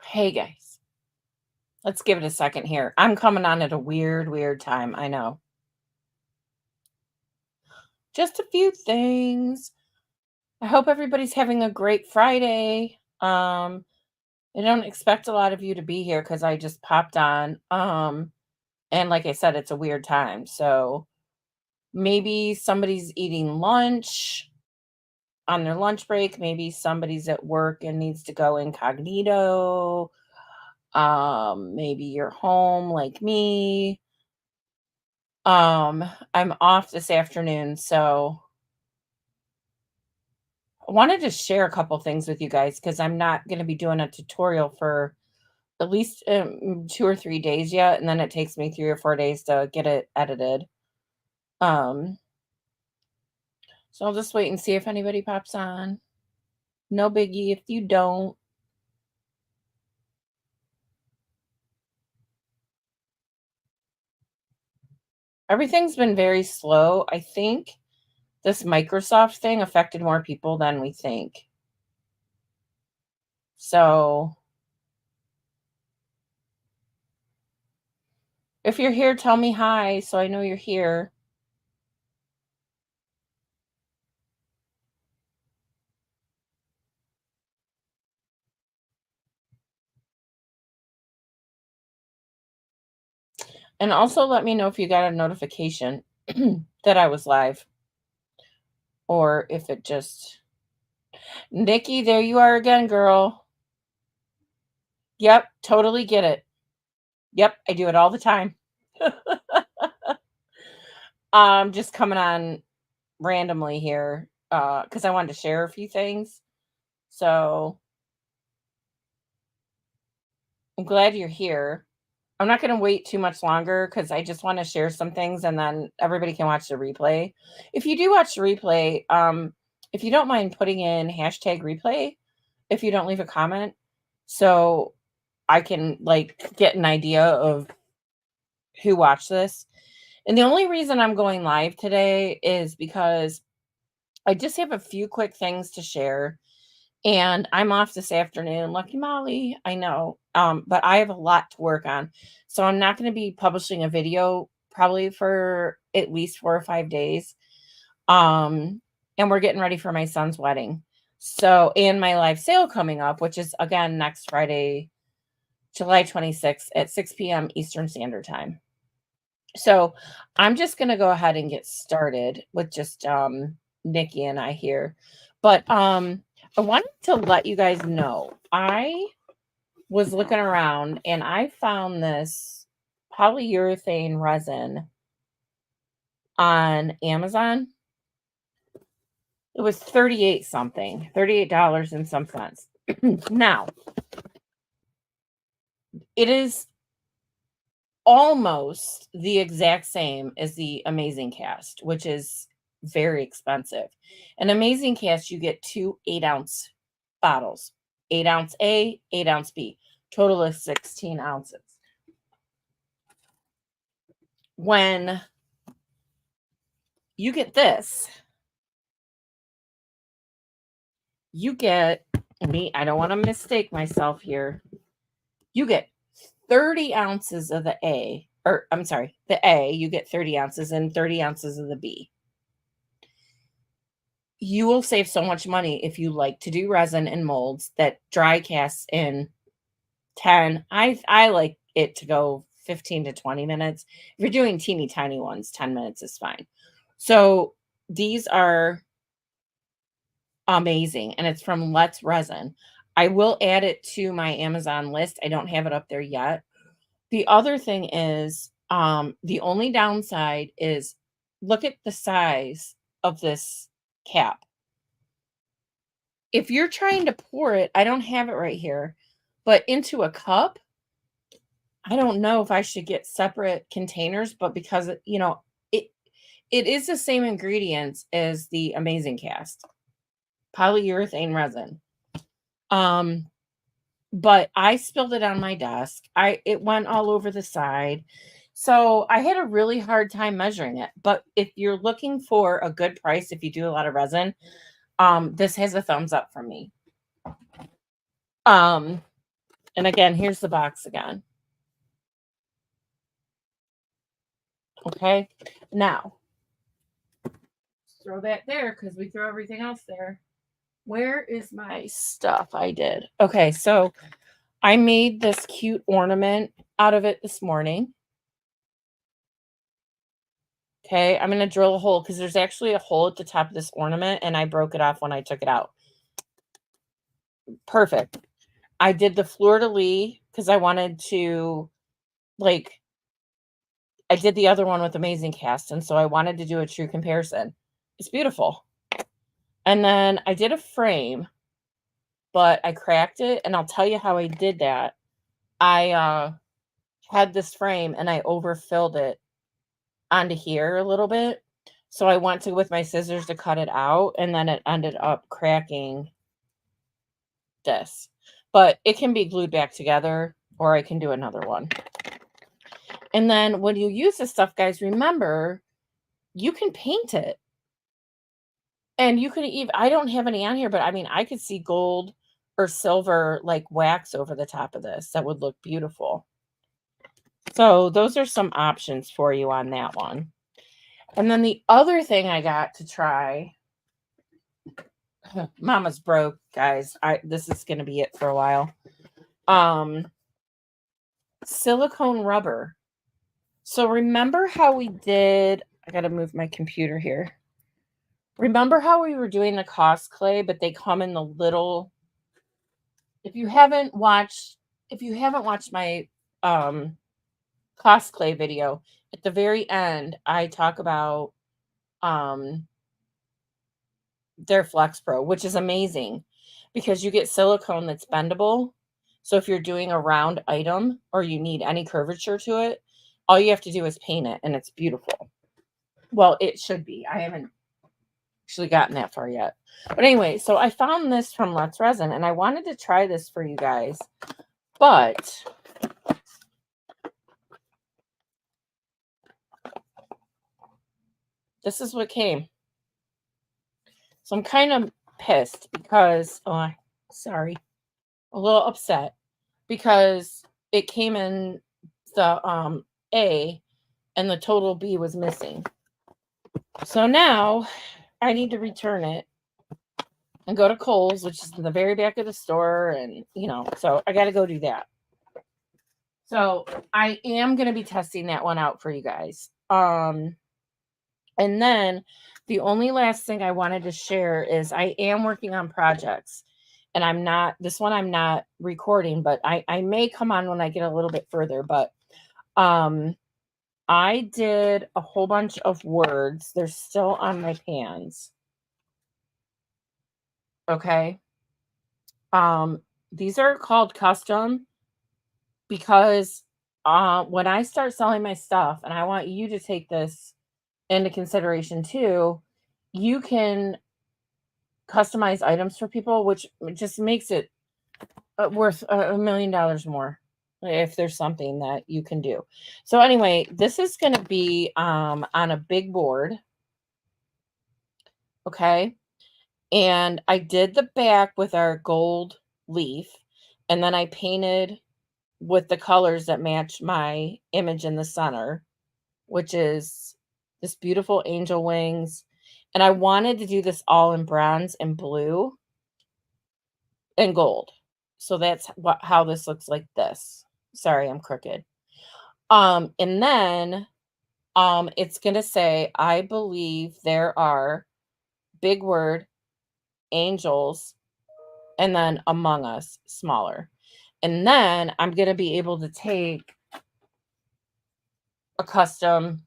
Hey guys, let's give it a second here. I'm coming on at a weird time. I know. Just a few things. I hope everybody's having a great Friday. I don't expect a lot of you to be here because I just popped on. And like I said, it's a weird time. So maybe somebody's eating lunch on their lunch break. Maybe somebody's at work and needs to go incognito. Maybe you're home like me. I'm off this afternoon, so I wanted to share a couple things with you guys because I'm not going to be doing a tutorial for at least 2 or 3 days yet, and then it takes me 3 or 4 days to get it edited. Um, so I'll just wait and see if anybody pops on. No biggie if you don't. Everything's been very slow. I think this Microsoft thing affected more people than we think. So if you're here, tell me hi so I know you're here. And also let me know if you got a notification that I was live or if it just Nikki, there you are again, girl. Yep, totally get it. Yep, I do it all the time. Just coming on randomly here cuz I wanted to share a few things. So, I'm glad you're here. I'm not going to wait too much longer cuz I just want to share some things and then everybody can watch the replay. If you do watch the replay, if you don't mind putting in hashtag replay, if you don't leave a comment, so I can like get an idea of who watched this. And the only reason I'm going live today is because I just have a few quick things to share. And I'm off this afternoon. Lucky Molly, I know. But I have a lot to work on. So I'm not going to be publishing a video probably for at least 4 or 5 days. And we're getting ready for my son's wedding. So, and my live sale coming up, which is again next Friday, July 26th at 6 p.m. Eastern Standard Time. So I'm just going to go ahead and get started with just Nikki and I here. But I wanted to let you guys know I was looking around and I found this polyurethane resin on Amazon. It was 38 something, $38 and some cents. Now, it is almost the exact same as the Amazing Cast, which is very expensive. An Amazing Cast, you get two 8-ounce bottles, 8-ounce A, 8-ounce B, total of 16 ounces. When you get this, you get I don't want to mistake myself here. You get 30 ounces of the A, or I'm sorry, the A, you get 30 ounces and 30 ounces of the B. You will save so much money if you like to do resin and molds that dry casts in 10. I like it to go 15 to 20 minutes. If you're doing teeny tiny ones, 10 minutes is fine. So these are amazing and it's from Let's Resin. I will add it to my Amazon list. I don't have it up there yet. The other thing is the only downside is look at the size of this cap. If you're trying to pour it, I don't have it right here, but into a cup, I don't know if I should get separate containers, but because it it is the same ingredients as the Amazing Cast, polyurethane resin. Um, but I spilled it on my desk. It went all over the side. So I had a really hard time measuring it. But if you're looking for a good price, if you do a lot of resin, this has a thumbs up from me. Um, And again, here's the box again. Okay. Now, throw that there because we throw everything else there. Where is my stuff I did? Okay, so I made this cute ornament out of it this morning. Okay, I'm going to drill a hole because there's actually a hole at the top of this ornament and I broke it off when I took it out. Perfect. I did the fleur-de-lis because I wanted to, like, I did the other one with Amazing Cast, and so I wanted to do a true comparison. It's beautiful. And then I did a frame, but I cracked it, and I'll tell you how I did that. I had this frame, and I overfilled it onto here a little bit. So I went to with my scissors to cut it out, and then it ended up cracking this. But it can be glued back together, or I can do another one. And then when you use this stuff, guys, remember, you can paint it. And you could even, I don't have any on here, but I mean, I could see gold or silver like wax over the top of this. That would look beautiful. So those are some options for you on that one. And then the other thing I got to try, Mama's broke, guys. This is going to be it for a while. Silicone rubber. So remember how we did, I got to move my computer here. Remember how we were doing the cosplay, but they come in the little, if you haven't watched my cosplay video, at the very end, I talk about their Flex Pro, which is amazing because you get silicone that's bendable. So if you're doing a round item or you need any curvature to it, all you have to do is paint it and it's beautiful. Well, it should be. I haven't actually gotten that far yet. But anyway, so I found this from Let's Resin and I wanted to try this for you guys. But this is what came. So I'm kind of pissed because, sorry, a little upset because it came in the A and the total B was missing. So now I need to return it and go to Kohl's, which is in the very back of the store. And, so I got to go do that. So I am going to be testing that one out for you guys. And then the only last thing I wanted to share is I am working on projects and I'm not recording, but I may come on when I get a little bit further, but I did a whole bunch of words. They're still on my pans. Okay. These are called custom because when I start selling my stuff, and I want you to take this into consideration too, you can customize items for people, which just makes it worth $1 million more if there's something that you can do. So anyway, this is going to be on a big board. Okay. And I did the back with our gold leaf, and then I painted with the colors that match my image in the center, which is this beautiful angel wings. And I wanted to do this all in bronze and blue and gold. So that's how this looks like this. Sorry, I'm crooked. And then it's going to say, I believe there are, big word, angels, and then among us, smaller. And then I'm going to be able to take a custom,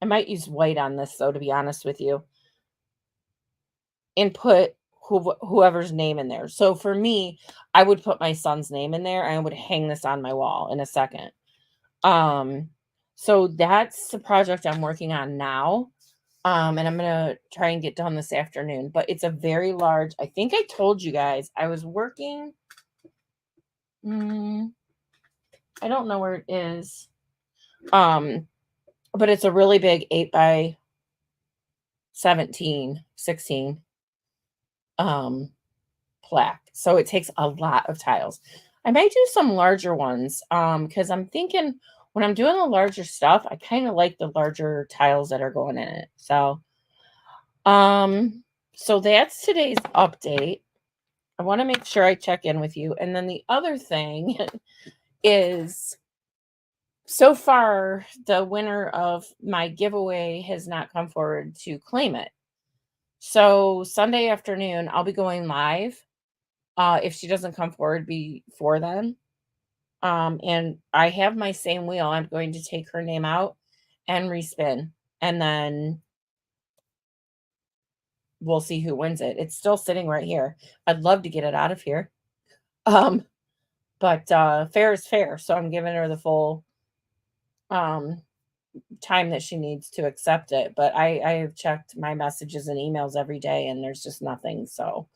I might use white on this though, to be honest with you, and put whoever's name in there. So for me, I would put my son's name in there and I would hang this on my wall in a second. So that's the project I'm working on now. And I'm going to try and get done this afternoon, but it's a very large, I think I told you guys I was working. I don't know where it is. But it's a really big 8 by 16 plaque. So it takes a lot of tiles. I might do some larger ones, because I'm thinking when I'm doing the larger stuff, I kind of like the larger tiles that are going in it. Um, so that's today's update. I want to make sure I check in with you. And then the other thing is so far, the winner of my giveaway has not come forward to claim it. So Sunday afternoon, I'll be going live. If she doesn't come forward before then, and I have my same wheel. I'm going to take her name out and respin, and then we'll see who wins it. It's still sitting right here. I'd love to get it out of here. Um, but fair is fair. So I'm giving her the full um time that she needs to accept it. But I have checked my messages and emails every day and there's just nothing. So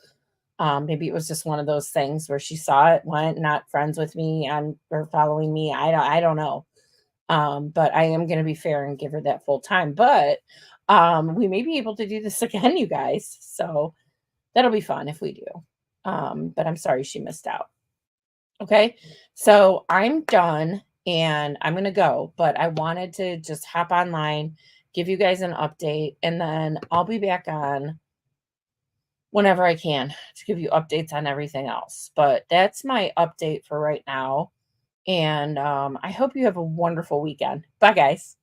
maybe it was just one of those things where she saw it, went, not friends with me and or following me. I don't know. But I am gonna be fair and give her that full time. But we may be able to do this again, you guys. So that'll be fun if we do. But I'm sorry she missed out. Okay. So I'm done and I'm going to go, but I wanted to just hop online, give you guys an update, and then I'll be back on whenever I can to give you updates on everything else. But that's my update for right now. And I hope you have a wonderful weekend. Bye, guys.